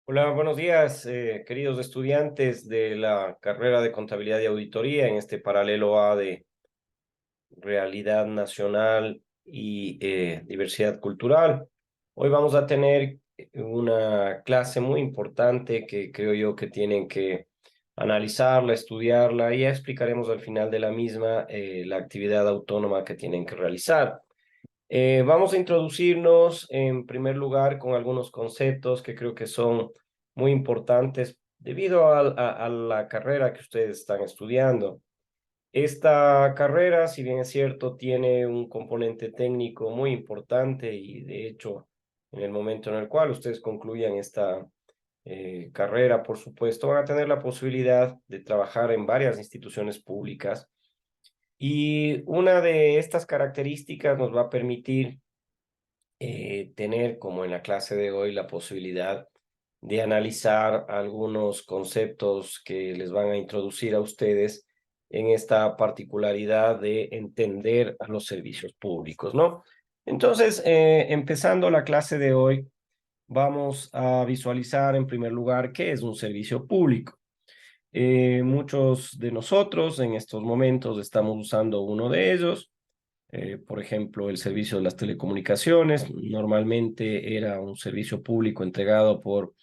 Hola, buenos días, queridos estudiantes de la carrera de Contabilidad y Auditoría en este paralelo A de Realidad Nacional y Diversidad Cultural. Hoy vamos a tener una clase muy importante que creo yo que tienen que analizarla, estudiarla y ya explicaremos al final de la misma la actividad autónoma que tienen que realizar. Vamos a introducirnos en primer lugar con algunos conceptos que creo que son muy importantes debido a la carrera que ustedes están estudiando. Esta carrera, si bien es cierto, tiene un componente técnico muy importante y de hecho, en el momento en el cual ustedes concluyan esta carrera, por supuesto, van a tener la posibilidad de trabajar en varias instituciones públicas. Y una de estas características nos va a permitir tener, como en la clase de hoy, la posibilidad de analizar algunos conceptos que les van a introducir a ustedes en esta particularidad de entender a los servicios públicos, ¿no? Entonces, empezando la clase de hoy, vamos a visualizar en primer lugar qué es un servicio público. Muchos de nosotros en estos momentos estamos usando uno de ellos, por ejemplo, el servicio de las telecomunicaciones. Normalmente era un servicio público entregado por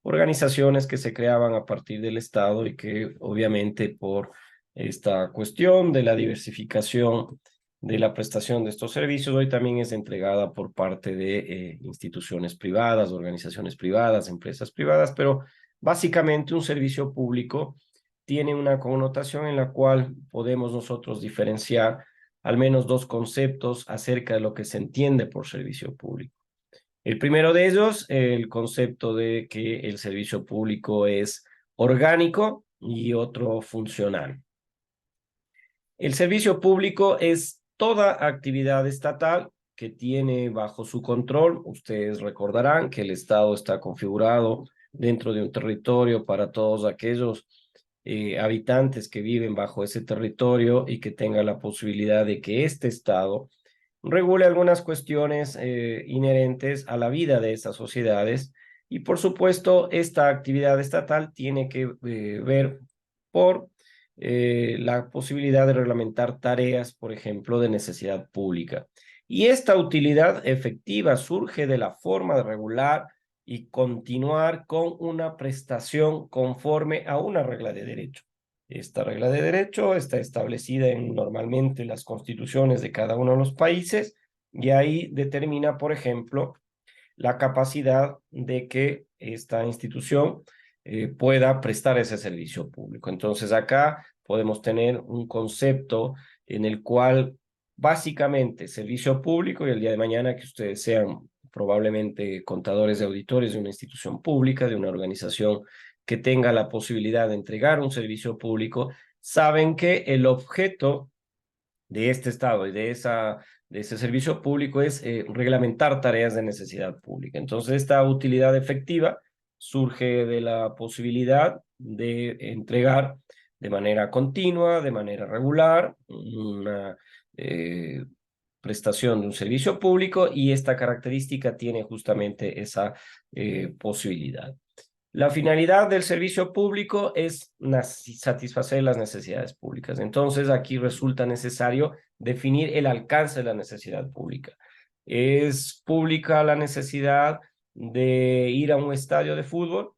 organizaciones que se creaban a partir del Estado y que obviamente por esta cuestión de la diversificación de la prestación de estos servicios hoy también es entregada por parte de instituciones privadas, organizaciones privadas, empresas privadas, pero básicamente un servicio público tiene una connotación en la cual podemos nosotros diferenciar al menos dos conceptos acerca de lo que se entiende por servicio público. El primero de ellos, el concepto de que el servicio público es orgánico y otro funcional. El servicio público es toda actividad estatal que tiene bajo su control. Ustedes recordarán que el Estado está configurado dentro de un territorio para todos aquellos habitantes que viven bajo ese territorio y que tengan la posibilidad de que este Estado regule algunas cuestiones inherentes a la vida de esas sociedades. Y por supuesto, esta actividad estatal tiene que ver por la posibilidad de reglamentar tareas, por ejemplo, de necesidad pública. Y esta utilidad efectiva surge de la forma de regular y continuar con una prestación conforme a una regla de derecho. Esta regla de derecho está establecida en normalmente las constituciones de cada uno de los países y ahí determina, por ejemplo, la capacidad de que esta institución pueda prestar ese servicio público. Entonces acá podemos tener un concepto en el cual básicamente servicio público y el día de mañana que ustedes sean probablemente contadores de auditores de una institución pública, de una organización que tenga la posibilidad de entregar un servicio público, saben que el objeto de este Estado y de ese servicio público es reglamentar tareas de necesidad pública. Entonces, esta utilidad efectiva surge de la posibilidad de entregar de manera continua, de manera regular, una eh, prestación de un servicio público y esta característica tiene justamente esa posibilidad. La finalidad del servicio público es satisfacer las necesidades públicas. Entonces, aquí resulta necesario definir el alcance de la necesidad pública. ¿Es pública la necesidad de ir a un estadio de fútbol?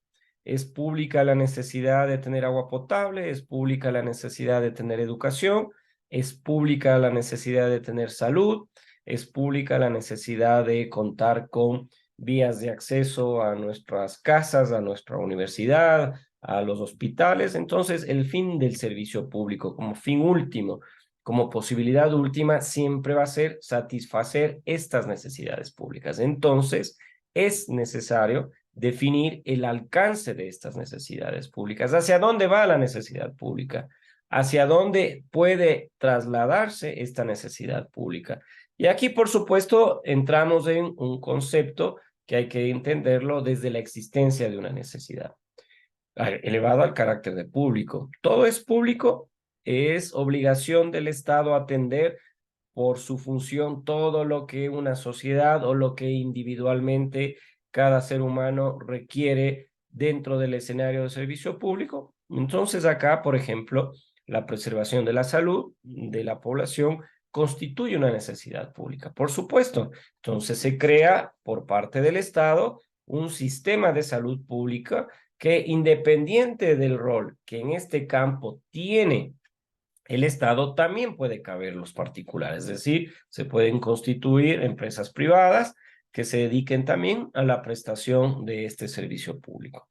¿Es pública la necesidad de tener agua potable? ¿Es pública la necesidad de tener educación? ¿Es pública la necesidad de tener salud? ¿Es pública la necesidad de contar con vías de acceso a nuestras casas, a nuestra universidad, a los hospitales? Entonces, el fin del servicio público como fin último, como posibilidad última, siempre va a ser satisfacer estas necesidades públicas. Entonces, es necesario definir el alcance de estas necesidades públicas. ¿Hacia dónde va la necesidad pública? ¿Hacia dónde puede trasladarse esta necesidad pública? Y aquí, por supuesto, entramos en un concepto que hay que entenderlo desde la existencia de una necesidad, elevado al carácter de público. Todo es público, es obligación del Estado atender por su función todo lo que una sociedad o lo que individualmente cada ser humano requiere dentro del escenario de servicio público. Entonces acá, por ejemplo, la preservación de la salud de la población constituye una necesidad pública, por supuesto. Entonces se crea por parte del Estado un sistema de salud pública que, independiente del rol que en este campo tiene el Estado, también puede caber los particulares, es decir, se pueden constituir empresas privadas que se dediquen también a la prestación de este servicio público.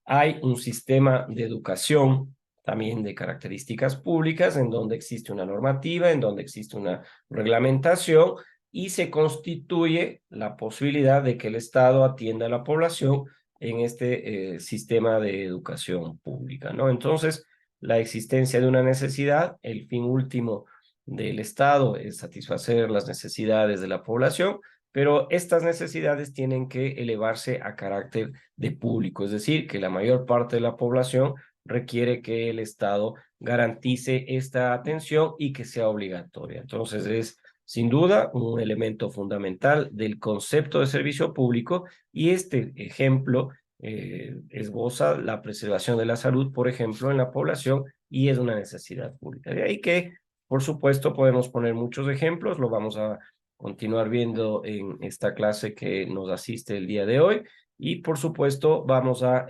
Hay un sistema de educación también de características públicas en donde existe una normativa, en donde existe una reglamentación y se constituye la posibilidad de que el Estado atienda a la población en este sistema de educación pública, ¿no? Entonces, la existencia de una necesidad, el fin último del Estado es satisfacer las necesidades de la población, pero estas necesidades tienen que elevarse a carácter de público, es decir, que la mayor parte de la población requiere que el Estado garantice esta atención y que sea obligatoria. Entonces es sin duda un elemento fundamental del concepto de servicio público y este ejemplo esboza la preservación de la salud, por ejemplo, en la población y es una necesidad pública. De ahí que, por supuesto, podemos poner muchos ejemplos, lo vamos a continuar viendo en esta clase que nos asiste el día de hoy y, por supuesto, vamos a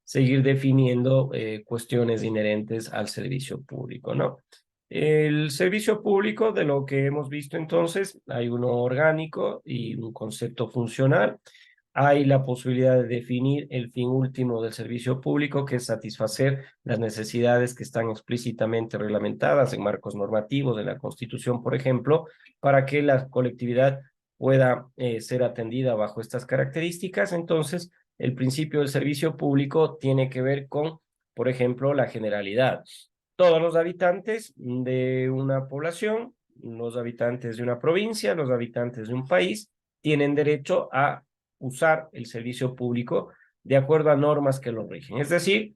seguir definiendo cuestiones inherentes al servicio público, ¿no? El servicio público, de lo que hemos visto entonces, hay uno orgánico y un concepto funcional. Hay la posibilidad de definir el fin último del servicio público, que es satisfacer las necesidades que están explícitamente reglamentadas en marcos normativos de la Constitución, por ejemplo, para que la colectividad pueda ser atendida bajo estas características. Entonces, el principio del servicio público tiene que ver con, por ejemplo, la generalidad. Todos los habitantes de una población, los habitantes de una provincia, los habitantes de un país, tienen derecho a usar el servicio público de acuerdo a normas que lo rigen, es decir,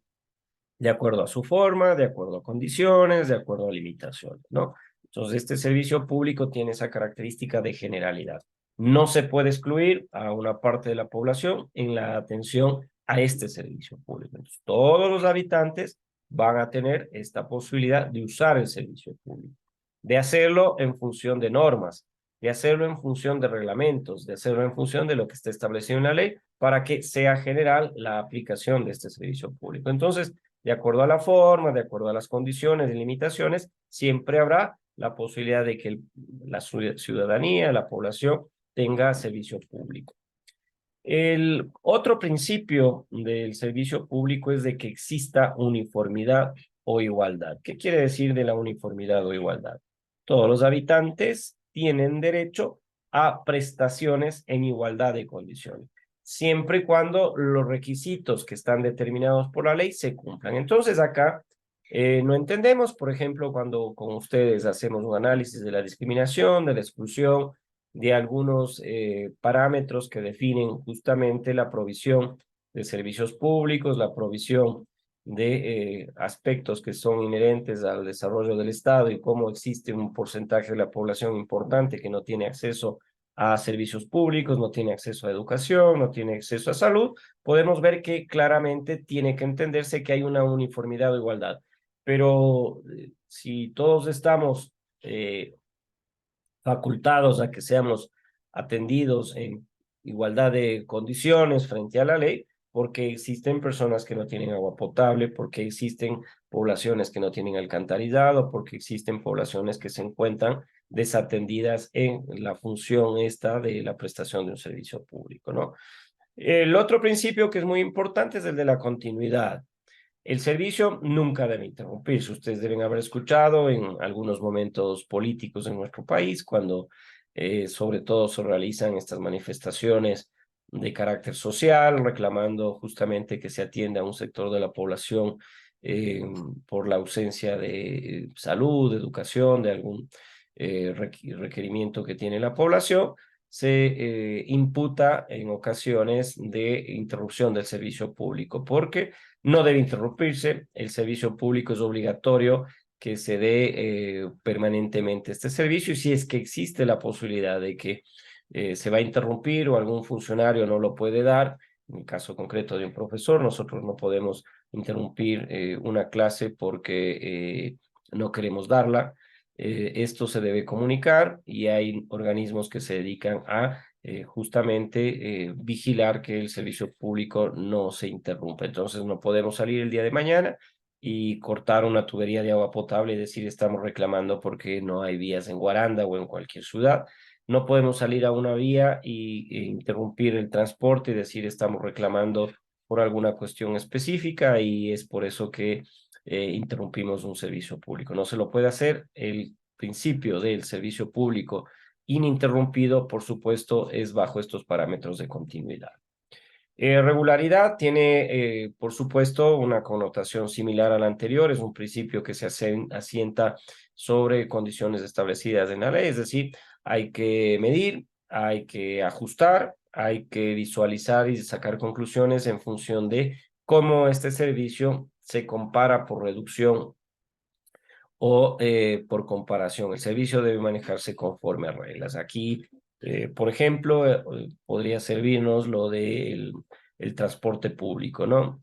de acuerdo a su forma, de acuerdo a condiciones, de acuerdo a limitaciones, ¿no? Entonces, este servicio público tiene esa característica de generalidad. No se puede excluir a una parte de la población en la atención a este servicio público. Entonces, todos los habitantes van a tener esta posibilidad de usar el servicio público, de hacerlo en función de normas, de hacerlo en función de reglamentos, de hacerlo en función de lo que está establecido en la ley para que sea general la aplicación de este servicio público. Entonces, de acuerdo a la forma, de acuerdo a las condiciones y limitaciones, siempre habrá la posibilidad de que la ciudadanía, la población, tenga servicio público. El otro principio del servicio público es de que exista uniformidad o igualdad. ¿Qué quiere decir de la uniformidad o igualdad? Todos los habitantes tienen derecho a prestaciones en igualdad de condiciones, siempre y cuando los requisitos que están determinados por la ley se cumplan. Entonces acá no entendemos, por ejemplo, cuando con ustedes hacemos un análisis de la discriminación, de la exclusión, de algunos parámetros que definen justamente la provisión de servicios públicos, la provisión de aspectos que son inherentes al desarrollo del Estado y cómo existe un porcentaje de la población importante que no tiene acceso a servicios públicos, no tiene acceso a educación, no tiene acceso a salud, podemos ver que claramente tiene que entenderse que hay una uniformidad o igualdad. Pero si todos estamos facultados a que seamos atendidos en igualdad de condiciones frente a la ley, porque existen personas que no tienen agua potable, porque existen poblaciones que no tienen alcantarillado, porque existen poblaciones que se encuentran desatendidas en la función esta de la prestación de un servicio público, ¿no? El otro principio que es muy importante es el de la continuidad. El servicio nunca debe interrumpirse. Ustedes deben haber escuchado en algunos momentos políticos en nuestro país, cuando sobre todo se realizan estas manifestaciones de carácter social, reclamando justamente que se atienda a un sector de la población por la ausencia de salud, de educación, de algún requerimiento que tiene la población, se imputa en ocasiones de interrupción del servicio público, porque no debe interrumpirse, el servicio público es obligatorio que se dé permanentemente este servicio y si es que existe la posibilidad de que se va a interrumpir o algún funcionario no lo puede dar, En el caso concreto de un profesor, nosotros no podemos interrumpir una clase porque no queremos darla. Esto se debe comunicar y hay organismos que se dedican a justamente vigilar que el servicio público no se interrumpa. Entonces no podemos salir el día de mañana y cortar una tubería de agua potable y decir estamos reclamando porque no hay vías en Guaranda o en cualquier ciudad. No podemos salir a una vía e interrumpir el transporte y decir estamos reclamando por alguna cuestión específica y es por eso que interrumpimos un servicio público. No se lo puede hacer. El principio del servicio público ininterrumpido, por supuesto, es bajo estos parámetros de continuidad. Regularidad tiene, por supuesto, una connotación similar a la anterior. Es un principio que se asienta sobre condiciones establecidas en la ley, es decir, hay que medir, hay que ajustar, hay que visualizar y sacar conclusiones en función de cómo este servicio se compara por reducción o por comparación. El servicio debe manejarse conforme a reglas. Aquí, por ejemplo, podría servirnos lo del el transporte público, ¿no?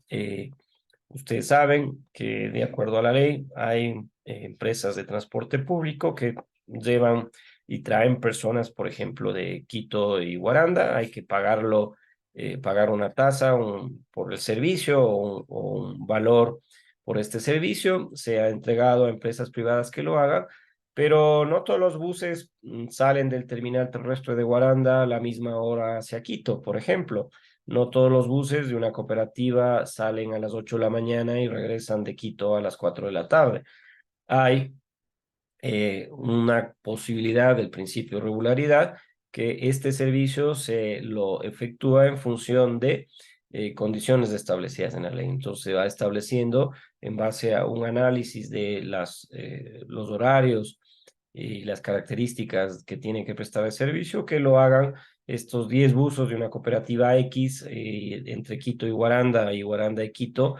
Ustedes saben que de acuerdo a la ley hay empresas de transporte público que llevan y traen personas, por ejemplo, de Quito y Guaranda. Hay que pagar una tasa por el servicio o un valor por este servicio. Se ha entregado a empresas privadas que lo hagan, pero no todos los buses salen del terminal terrestre de Guaranda a la misma hora hacia Quito, por ejemplo. No todos los buses de una cooperativa salen a las 8 de la mañana y regresan de Quito a las 4 de la tarde. Hay una posibilidad del principio de regularidad que este servicio se lo efectúa en función de condiciones establecidas en la ley. Entonces se va estableciendo en base a un análisis de los horarios y las características que tienen que prestar el servicio, que lo hagan estos 10 buzos de una cooperativa X entre Quito y Guaranda y Quito,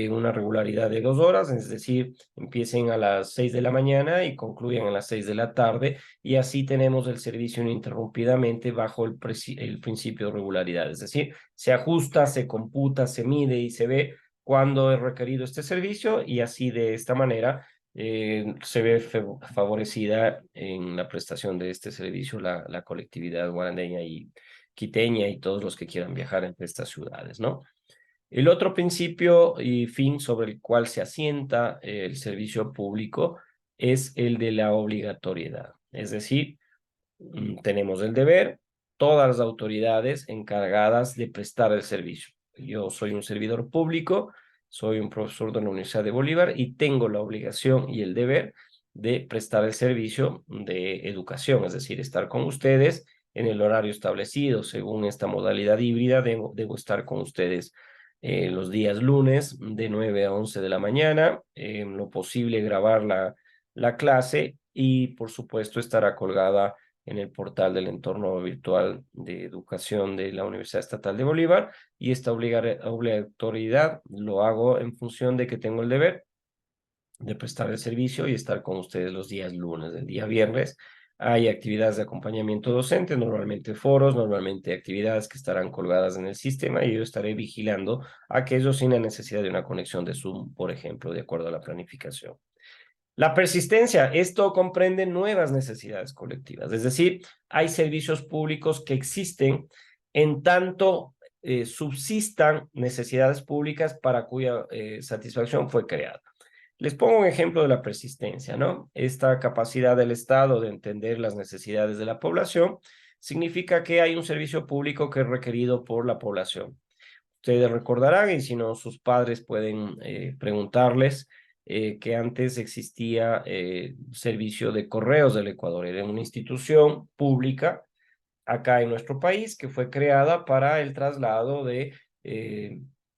una regularidad de 2 horas, es decir, empiecen a las 6 de la mañana y concluyan a las 6 de la tarde, y así tenemos el servicio ininterrumpidamente bajo el principio de regularidad, es decir, se ajusta, se computa, se mide y se ve cuándo es requerido este servicio, y así de esta manera se ve favorecida en la prestación de este servicio la colectividad guarandeña y quiteña y todos los que quieran viajar entre estas ciudades, ¿no? El otro principio y fin sobre el cual se asienta el servicio público es el de la obligatoriedad. Es decir, tenemos el deber, todas las autoridades encargadas de prestar el servicio. Yo soy un servidor público, soy un profesor de la Universidad de Bolívar y tengo la obligación y el deber de prestar el servicio de educación, es decir, estar con ustedes en el horario establecido. Según esta modalidad híbrida, debo estar con ustedes los días lunes de 9 a 11 de la mañana, en lo posible grabar la clase y, por supuesto, estará colgada en el portal del entorno virtual de educación de la Universidad Estatal de Bolívar, y esta obligatoriedad lo hago en función de que tengo el deber de prestar el servicio y estar con ustedes los días lunes. El día viernes hay actividades de acompañamiento docente, normalmente foros, normalmente actividades que estarán colgadas en el sistema, y yo estaré vigilando aquellos sin la necesidad de una conexión de Zoom, por ejemplo, de acuerdo a la planificación. La persistencia, esto comprende nuevas necesidades colectivas, es decir, hay servicios públicos que existen en tanto subsistan necesidades públicas para cuya satisfacción fue creada. Les pongo un ejemplo de la persistencia, ¿no? Esta capacidad del Estado de entender las necesidades de la población significa que hay un servicio público que es requerido por la población. Ustedes recordarán, y si no, sus padres pueden preguntarles, que antes existía servicio de correos del Ecuador. Era una institución pública acá en nuestro país que fue creada para el traslado de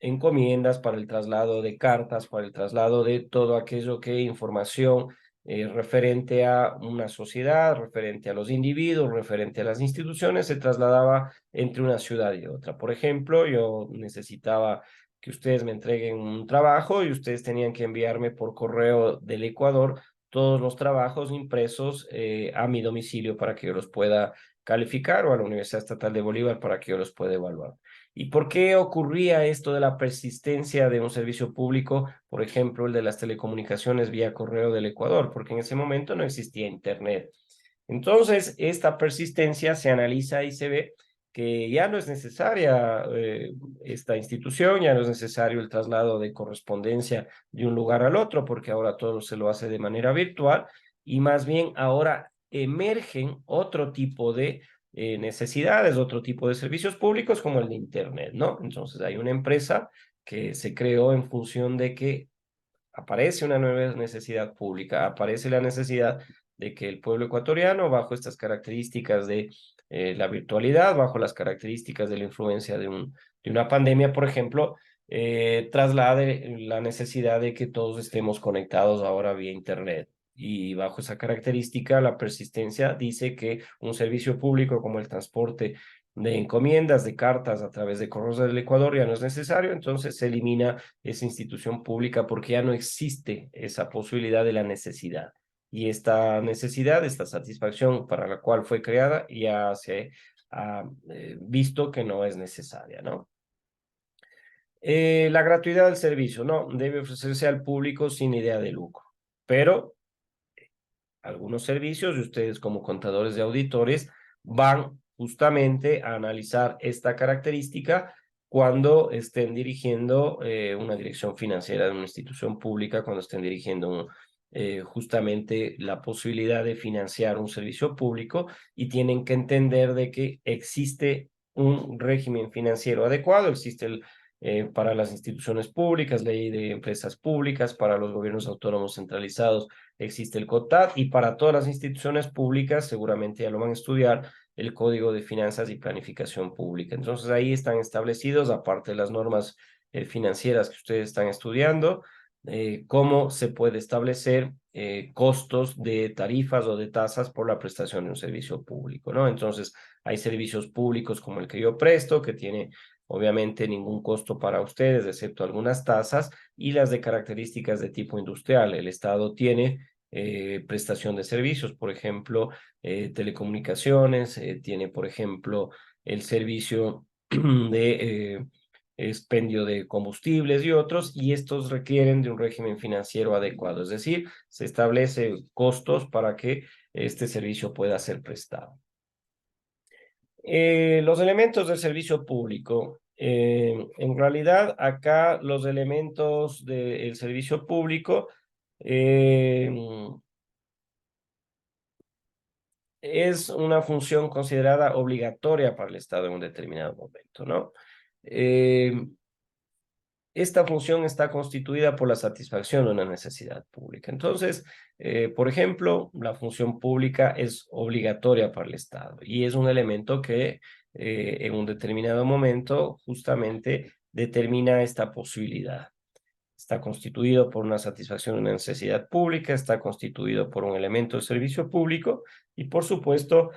encomiendas, para el traslado de cartas, para el traslado de todo aquello que información referente a una sociedad, referente a los individuos, referente a las instituciones, se trasladaba entre una ciudad y otra. Por ejemplo, yo necesitaba que ustedes me entreguen un trabajo y ustedes tenían que enviarme por correo del Ecuador todos los trabajos impresos a mi domicilio para que yo los pueda calificar, o a la Universidad Estatal de Bolívar para que yo los pueda evaluar. ¿Y por qué ocurría esto de la persistencia de un servicio público, por ejemplo, el de las telecomunicaciones vía correo del Ecuador? Porque en ese momento no existía Internet. Entonces, esta persistencia se analiza y se ve que ya no es necesaria esta institución, ya no es necesario el traslado de correspondencia de un lugar al otro, porque ahora todo se lo hace de manera virtual y más bien ahora emergen otro tipo de necesidades, otro tipo de servicios públicos como el de Internet, ¿no? Entonces hay una empresa que se creó en función de que aparece una nueva necesidad pública, aparece la necesidad de que el pueblo ecuatoriano, bajo estas características de la virtualidad, bajo las características de la influencia de una pandemia, por ejemplo, traslade la necesidad de que todos estemos conectados ahora vía Internet. Y bajo esa característica, la persistencia dice que un servicio público como el transporte de encomiendas, de cartas a través de correos del Ecuador ya no es necesario, entonces se elimina esa institución pública porque ya no existe esa posibilidad de la necesidad. Y esta necesidad, esta satisfacción para la cual fue creada, ya se ha visto que no es necesaria, ¿no? La gratuidad del servicio, no, debe ofrecerse al público sin idea de lucro, pero algunos servicios y ustedes como contadores de auditores van justamente a analizar esta característica cuando estén dirigiendo una dirección financiera de una institución pública, cuando estén dirigiendo justamente la posibilidad de financiar un servicio público y tienen que entender de que existe un régimen financiero adecuado, existe para las instituciones públicas, ley de empresas públicas, para los gobiernos autónomos centralizados existe el COTAD y para todas las instituciones públicas, seguramente ya lo van a estudiar, el Código de Finanzas y Planificación Pública. Entonces ahí están establecidos, aparte de las normas financieras que ustedes están estudiando, cómo se puede establecer costos de tarifas o de tasas por la prestación de un servicio público, ¿no? Entonces hay servicios públicos como el que yo presto, que tiene obviamente ningún costo para ustedes, excepto algunas tasas, y las de características de tipo industrial. El Estado tiene prestación de servicios, por ejemplo, telecomunicaciones, tiene, por ejemplo, el servicio de expendio de combustibles y otros, y estos requieren de un régimen financiero adecuado, es decir, se establece costos para que este servicio pueda ser prestado. Los elementos del servicio público. En realidad, acá los elementos del servicio público eh, es una función considerada obligatoria para el Estado en un determinado momento, ¿no? Eh, esta función está constituida por la satisfacción de una necesidad pública. Entonces, por ejemplo, la función pública es obligatoria para el Estado y es un elemento que en un determinado momento justamente determina esta posibilidad. Está constituido por una satisfacción de una necesidad pública, está constituido por un elemento de servicio público y, por supuesto,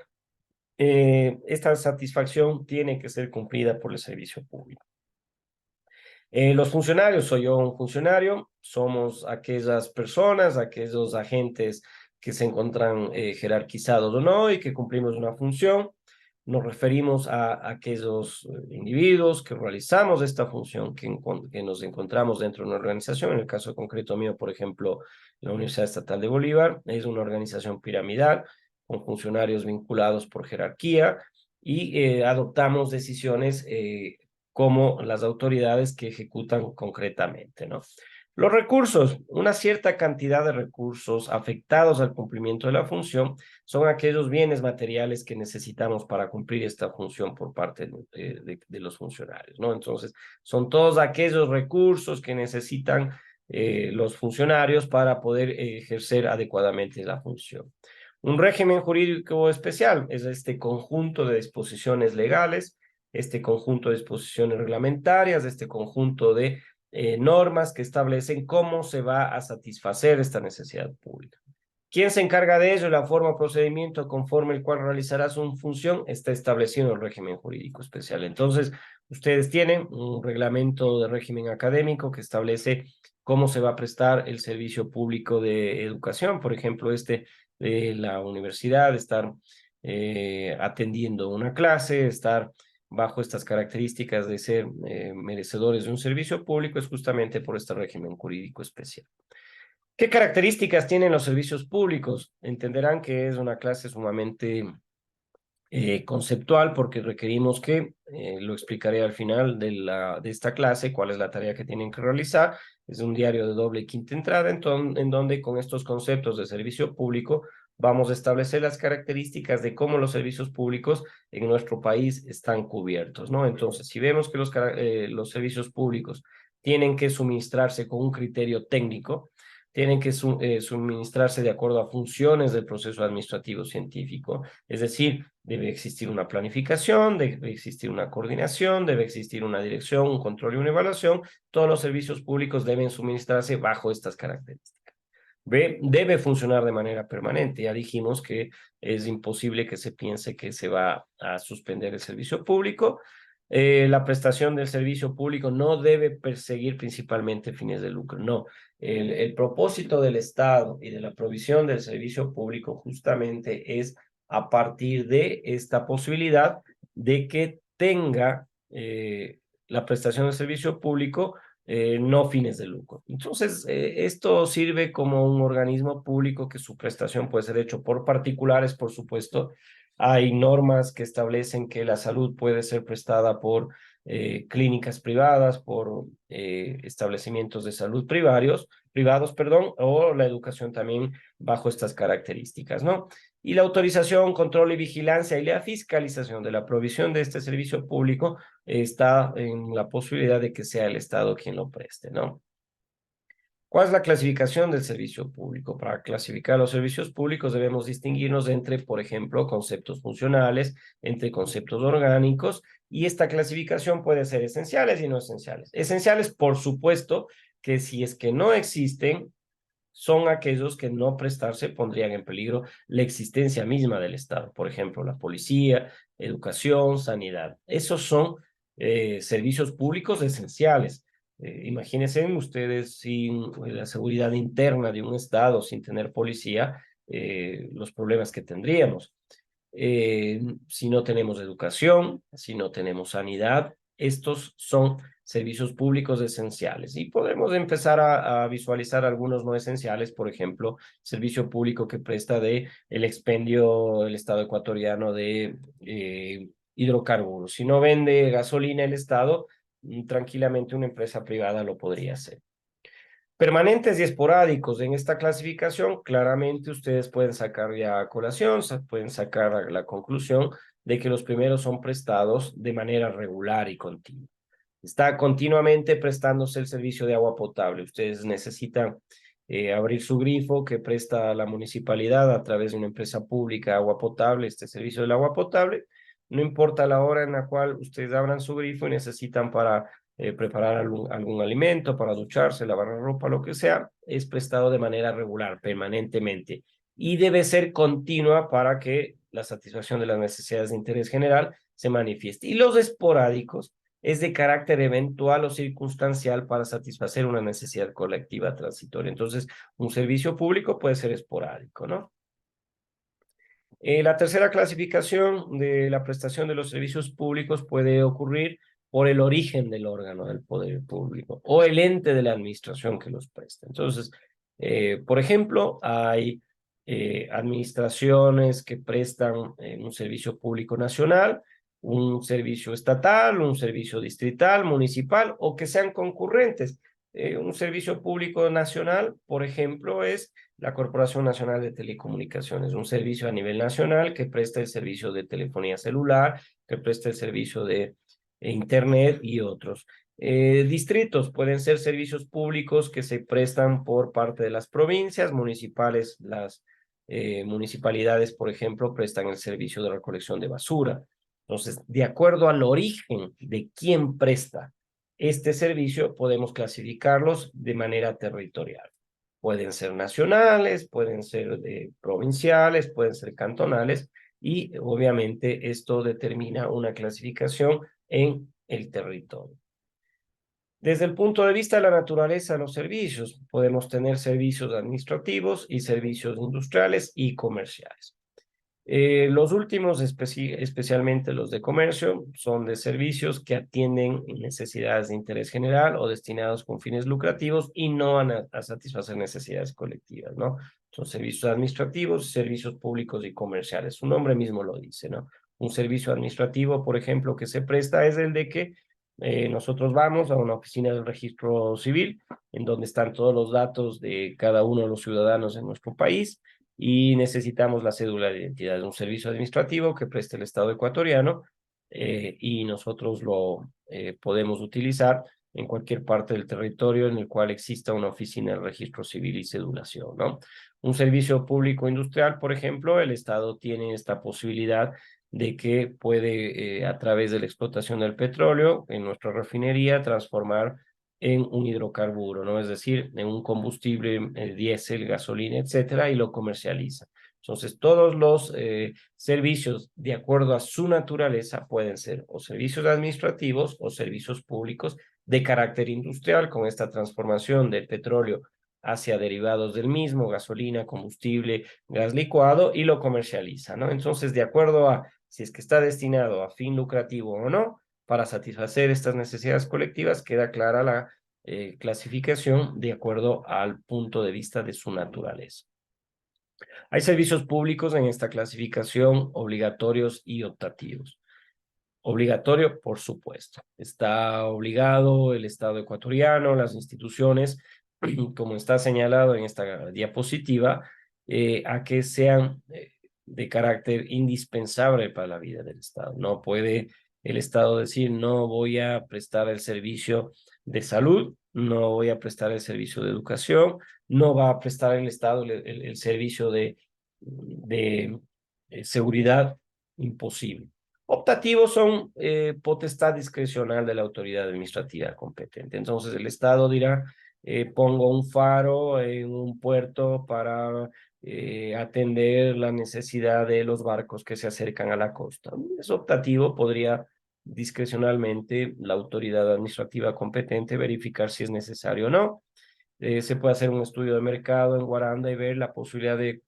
esta satisfacción tiene que ser cumplida por el servicio público. Los funcionarios, soy yo un funcionario, somos aquellas personas, aquellos agentes que se encuentran jerarquizados o no y que cumplimos una función. Nos referimos a aquellos individuos que realizamos esta función, que nos encontramos dentro de una organización. En el caso concreto mío, por ejemplo, la Universidad Estatal de Bolívar es una organización piramidal con funcionarios vinculados por jerarquía y adoptamos decisiones como las autoridades que ejecutan concretamente, ¿no? Los recursos, una cierta cantidad de recursos afectados al cumplimiento de la función son aquellos bienes materiales que necesitamos para cumplir esta función por parte de los funcionarios, ¿no? Entonces, son todos aquellos recursos que necesitan los funcionarios para poder ejercer adecuadamente la función. Un régimen jurídico especial es este conjunto de disposiciones legales, este conjunto de disposiciones reglamentarias, este conjunto de normas que establecen cómo se va a satisfacer esta necesidad pública. ¿Quién se encarga de ello? La forma o procedimiento conforme el cual realizará su función está establecido en el régimen jurídico especial. Entonces, ustedes tienen un reglamento de régimen académico que establece cómo se va a prestar el servicio público de educación, por ejemplo, este de la universidad, estar atendiendo una clase, estar bajo estas características de ser merecedores de un servicio público es justamente por este régimen jurídico especial. ¿Qué características tienen los servicios públicos? Entenderán que es una clase sumamente conceptual porque requerimos que, lo explicaré al final de esta clase, cuál es la tarea que tienen que realizar. Es un diario de doble y quinta entrada en donde con estos conceptos de servicio público vamos a establecer las características de cómo los servicios públicos en nuestro país están cubiertos, ¿no? Entonces, si vemos que los servicios públicos tienen que suministrarse con un criterio técnico, tienen que suministrarse de acuerdo a funciones del proceso administrativo científico, es decir, debe existir una planificación, debe existir una coordinación, debe existir una dirección, un control y una evaluación. Todos los servicios públicos deben suministrarse bajo estas características. B, debe funcionar de manera permanente. Ya dijimos que es imposible que se piense que se va a suspender el servicio público. La prestación del servicio público no debe perseguir principalmente fines de lucro, no. El propósito del Estado y de la provisión del servicio público justamente es a partir de esta posibilidad de que tenga la prestación del servicio público no fines de lucro. Entonces, esto sirve como un organismo público que su prestación puede ser hecho por particulares, por supuesto. Hay normas que establecen que la salud puede ser prestada por clínicas privadas, por establecimientos de salud privados, perdón, o la educación también bajo estas características, ¿no? Y la autorización, control y vigilancia y la fiscalización de la provisión de este servicio público está en la posibilidad de que sea el Estado quien lo preste, ¿no? ¿Cuál es la clasificación del servicio público? Para clasificar los servicios públicos debemos distinguirnos entre, por ejemplo, conceptos funcionales, entre conceptos orgánicos, y esta clasificación puede ser esenciales y no esenciales. Esenciales, por supuesto, que si es que no existen, son aquellos que no prestarse pondrían en peligro la existencia misma del Estado. Por ejemplo, la policía, educación, sanidad. Esos son servicios públicos esenciales. Imagínense ustedes sin la seguridad interna de un Estado, sin tener policía, los problemas que tendríamos. Si no tenemos educación, si no tenemos sanidad, estos son servicios públicos esenciales. Y podemos empezar a visualizar algunos no esenciales, por ejemplo, servicio público que presta de el expendio del Estado ecuatoriano de hidrocarburos. Si no vende gasolina el Estado, tranquilamente una empresa privada lo podría hacer. Permanentes y esporádicos. En esta clasificación, claramente ustedes pueden sacar ya a colación, pueden sacar la conclusión de que los primeros son prestados de manera regular y continua. Está continuamente prestándose el servicio de agua potable. Ustedes necesitan abrir su grifo que presta la municipalidad a través de una empresa pública de agua potable, este servicio del agua potable. No importa la hora en la cual ustedes abran su grifo y necesitan para preparar algún alimento, para ducharse, lavar la ropa, lo que sea, es prestado de manera regular, permanentemente. Y debe ser continua para que la satisfacción de las necesidades de interés general se manifieste. Y los esporádicos es de carácter eventual o circunstancial para satisfacer una necesidad colectiva transitoria. Entonces, un servicio público puede ser esporádico, ¿no? La tercera clasificación de la prestación de los servicios públicos puede ocurrir por el origen del órgano del poder público o el ente de la administración que los presta. Entonces, por ejemplo, hay administraciones que prestan un servicio público nacional, un servicio estatal, un servicio distrital, municipal o que sean concurrentes. Un servicio público nacional, por ejemplo, es la Corporación Nacional de Telecomunicaciones, un servicio a nivel nacional que presta el servicio de telefonía celular, que presta el servicio de Internet y otros. Distritos pueden ser servicios públicos que se prestan por parte de las provincias, municipales, las municipalidades, por ejemplo, prestan el servicio de recolección de basura. Entonces, de acuerdo al origen de quién presta este servicio, podemos clasificarlos de manera territorial. Pueden ser nacionales, pueden ser provinciales, pueden ser cantonales y obviamente esto determina una clasificación en el territorio. Desde el punto de vista de la naturaleza de los servicios, podemos tener servicios administrativos y servicios industriales y comerciales. Los últimos, especialmente los de comercio, son de servicios que atienden necesidades de interés general o destinados con fines lucrativos y no van a satisfacer necesidades colectivas, ¿no? Son servicios administrativos, servicios públicos y comerciales. Su nombre mismo lo dice, ¿no? Un servicio administrativo, por ejemplo, que se presta es el de que nosotros vamos a una oficina del registro civil, en donde están todos los datos de cada uno de los ciudadanos en nuestro país y necesitamos la cédula de identidad. Es un servicio administrativo que presta el Estado ecuatoriano y nosotros lo podemos utilizar en cualquier parte del territorio en el cual exista una oficina de registro civil y cedulación, ¿no? Un servicio público industrial, por ejemplo, el Estado tiene esta posibilidad de que puede, a través de la explotación del petróleo en nuestra refinería, transformar en un hidrocarburo, ¿no? Es decir, en un combustible diésel, gasolina, etcétera, y lo comercializa. Entonces, todos los servicios, de acuerdo a su naturaleza, pueden ser o servicios administrativos o servicios públicos de carácter industrial, con esta transformación del petróleo hacia derivados del mismo, gasolina, combustible, gas licuado, y lo comercializa, ¿no? Entonces, de acuerdo a si es que está destinado a fin lucrativo o no, para satisfacer estas necesidades colectivas, queda clara la clasificación de acuerdo al punto de vista de su naturaleza. Hay servicios públicos en esta clasificación obligatorios y optativos. Obligatorio, por supuesto. Está obligado el Estado ecuatoriano, las instituciones, como está señalado en esta diapositiva, a que sean de carácter indispensable para la vida del Estado. No puede el Estado decir, no voy a prestar el servicio de salud, no voy a prestar el servicio de educación, no va a prestar el Estado el servicio de seguridad, imposible. Optativos son potestad discrecional de la autoridad administrativa competente. Entonces el Estado dirá, pongo un faro en un puerto para atender la necesidad de los barcos que se acercan a la costa. Es optativo, podría discrecionalmente la autoridad administrativa competente verificar si es necesario o no. Se puede hacer un estudio de mercado en Guaranda y ver la posibilidad de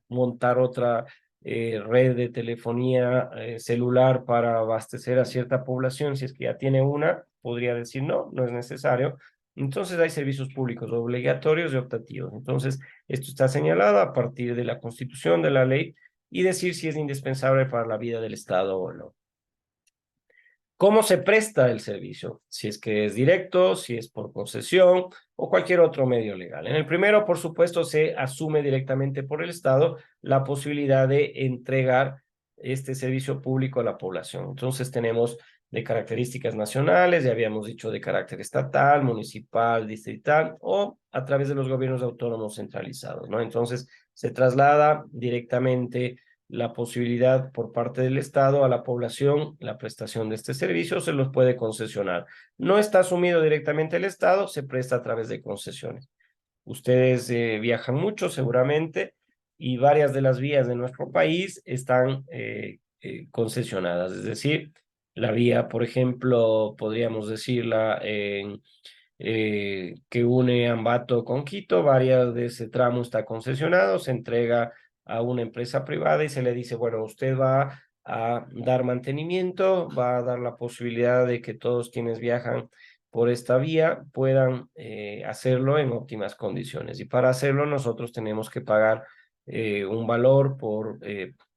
montar otra red de telefonía celular para abastecer a cierta población. Si es que ya tiene una, podría decir no, no es necesario. Entonces hay servicios públicos obligatorios y optativos. Entonces, esto está señalado a partir de la Constitución, de la ley, y decir si es indispensable para la vida del Estado o no. ¿Cómo se presta el servicio? Si es que es directo, si es por concesión o cualquier otro medio legal. En el primero, por supuesto, se asume directamente por el Estado la posibilidad de entregar este servicio público a la población. Entonces tenemos de características nacionales, ya habíamos dicho de carácter estatal, municipal, distrital o a través de los gobiernos autónomos centralizados, ¿no? Entonces se traslada directamente la posibilidad por parte del Estado a la población, la prestación de este servicio se los puede concesionar. No está asumido directamente el Estado, se presta a través de concesiones. Ustedes viajan mucho seguramente y varias de las vías de nuestro país están concesionadas, es decir, la vía, por ejemplo, podríamos decirla en que une Ambato con Quito, varias de ese tramo está concesionado, se entrega a una empresa privada y se le dice, bueno, usted va a dar mantenimiento, va a dar la posibilidad de que todos quienes viajan por esta vía puedan hacerlo en óptimas condiciones. Y para hacerlo nosotros tenemos que pagar un valor por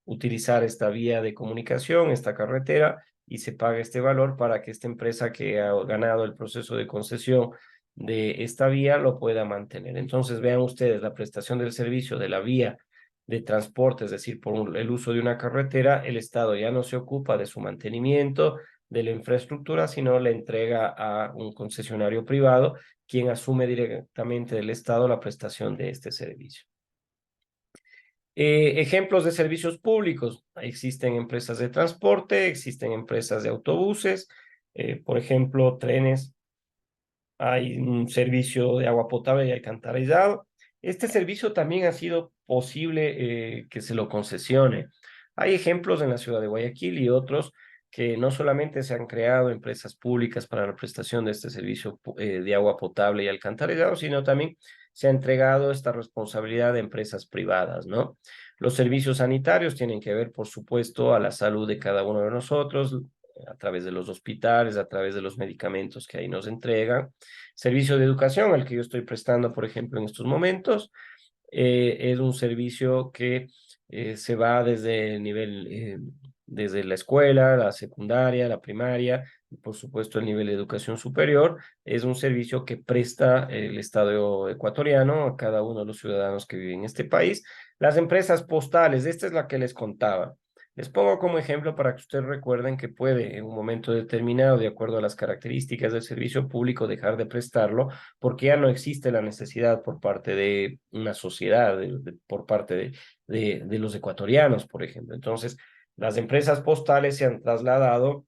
utilizar esta vía de comunicación, esta carretera, y se paga este valor para que esta empresa que ha ganado el proceso de concesión de esta vía lo pueda mantener. Entonces vean ustedes la prestación del servicio de la vía de transporte, es decir, por el uso de una carretera, el Estado ya no se ocupa de su mantenimiento, de la infraestructura, sino le entrega a un concesionario privado, quien asume directamente del Estado la prestación de este servicio. Ejemplos de servicios públicos. Existen empresas de transporte, existen empresas de autobuses, por ejemplo, trenes. Hay un servicio de agua potable y alcantarillado. Este servicio también ha sido posible que se lo concesione. Hay ejemplos en la ciudad de Guayaquil y otros que no solamente se han creado empresas públicas para la prestación de este servicio de agua potable y alcantarillado, sino también se ha entregado esta responsabilidad a empresas privadas, ¿no? Los servicios sanitarios tienen que ver, por supuesto, a la salud de cada uno de nosotros, a través de los hospitales, a través de los medicamentos que ahí nos entregan. Servicio de educación, al que yo estoy prestando, por ejemplo, en estos momentos, es un servicio que se va desde el nivel, desde la escuela, la secundaria, la primaria, y por supuesto el nivel de educación superior. Es un servicio que presta el Estado ecuatoriano a cada uno de los ciudadanos que viven en este país. Las empresas postales, esta es la que les contaba. Les pongo como ejemplo para que ustedes recuerden que puede en un momento determinado, de acuerdo a las características del servicio público, dejar de prestarlo porque ya no existe la necesidad por parte de una sociedad, por parte de los ecuatorianos, por ejemplo. Entonces, las empresas postales se han trasladado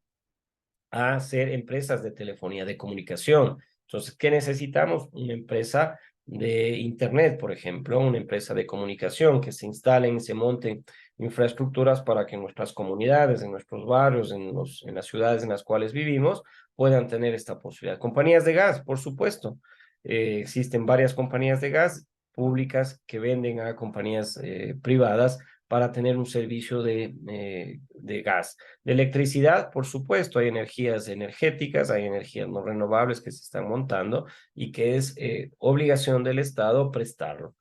a ser empresas de telefonía de comunicación. Entonces, ¿qué necesitamos? Una empresa de Internet, por ejemplo, una empresa de comunicación que se instalen, se monten infraestructuras para que nuestras comunidades, en nuestros barrios, en las ciudades en las cuales vivimos, puedan tener esta posibilidad. Compañías de gas, por supuesto. Existen varias compañías de gas públicas que venden a compañías privadas para tener un servicio de gas. De electricidad, por supuesto, hay energías energéticas, hay energías no renovables que se están montando y que es obligación del Estado prestarlo.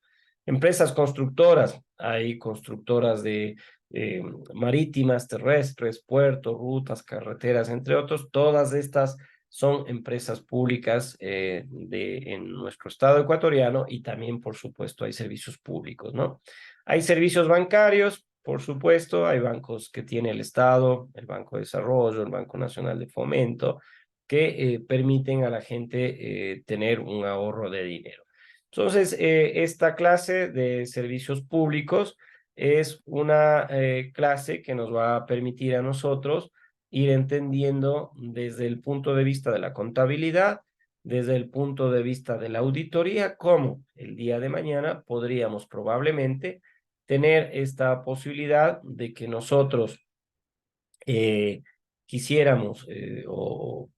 Empresas constructoras, hay constructoras de eh, marítimas, terrestres, puertos, rutas, carreteras, entre otros. Todas estas son empresas públicas en nuestro estado ecuatoriano y también, por supuesto, hay servicios públicos, ¿no? Hay servicios bancarios, por supuesto, hay bancos que tiene el Estado, el Banco de Desarrollo, el Banco Nacional de Fomento, que permiten a la gente tener un ahorro de dinero. Entonces, esta clase de servicios públicos es una clase que nos va a permitir a nosotros ir entendiendo desde el punto de vista de la contabilidad, desde el punto de vista de la auditoría, cómo el día de mañana podríamos probablemente tener esta posibilidad de que nosotros eh, quisiéramos o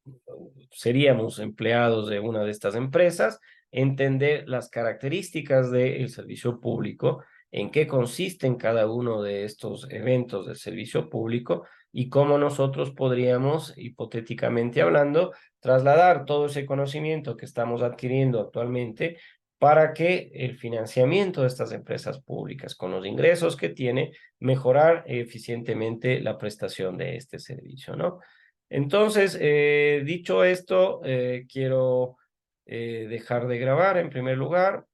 seríamos empleados de una de estas empresas, entender las características del servicio público, en qué consisten cada uno de estos eventos del servicio público y cómo nosotros podríamos, hipotéticamente hablando, trasladar todo ese conocimiento que estamos adquiriendo actualmente para que el financiamiento de estas empresas públicas, con los ingresos que tiene, mejorar eficientemente la prestación de este servicio, ¿no? Entonces, dicho esto, quiero dejar de grabar en primer lugar.